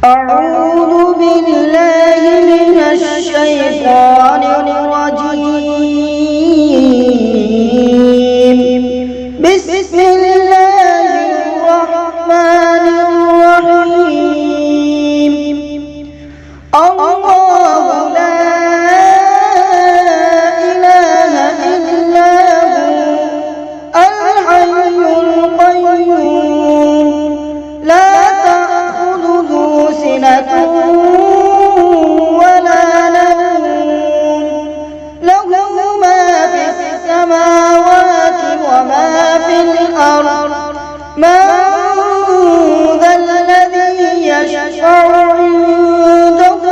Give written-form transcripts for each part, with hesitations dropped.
أعوذ بالله من الشيطان الرجيم بسم الله الرحمن الرحيم الله لا إله إلا هو الحي القيوم لا تأخذه سنة ولا نوم له ما في السماوات وما في الأرض من ذا الذي يشفع عنده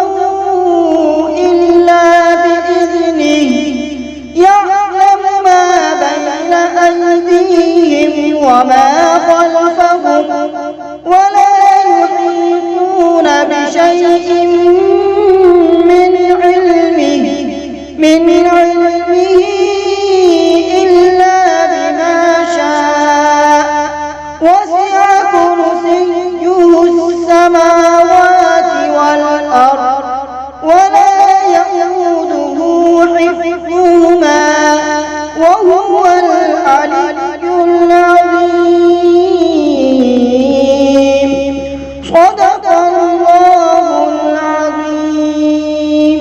إلا بإذنه يعلم ما بين أيديهم وما خلفهم ولا يحيطون بشيء من علمه إلا بما شاء وسع كرسيه السماوات والأرض ولا يئوده حفظهما وهو العلي العظيم صدق الله العظيم।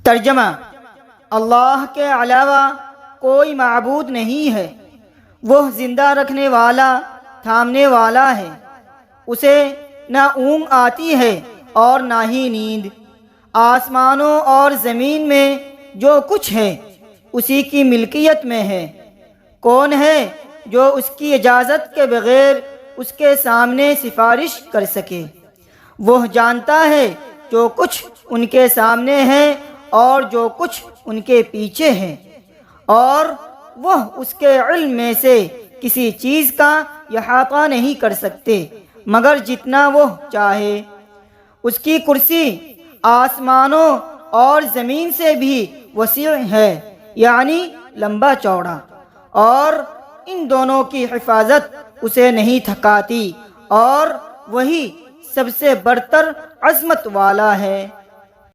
तर्जमा, अल्लाह के अलावा कोई माबूद नहीं है। वह जिंदा रखने वाला, थामने वाला है। उसे न ऊँग आती है और ना ही नींद। आसमानों और ज़मीन में जो कुछ है उसी की मिल्कियत में है। कौन है जो उसकी इजाज़त के बग़ैर उसके सामने सिफारिश कर सके? वह जानता है जो कुछ उनके सामने है और जो कुछ उनके पीछे है, और वह उसके इल्म में से किसी चीज़ का इहाता नहीं कर सकते मगर जितना वह चाहे। उसकी कुर्सी आसमानों और ज़मीन से भी वसीअ है, यानी लंबा चौड़ा, और इन दोनों की हिफाजत उसे नहीं थकाती, और वही सबसे बरतर अज़मत वाला है।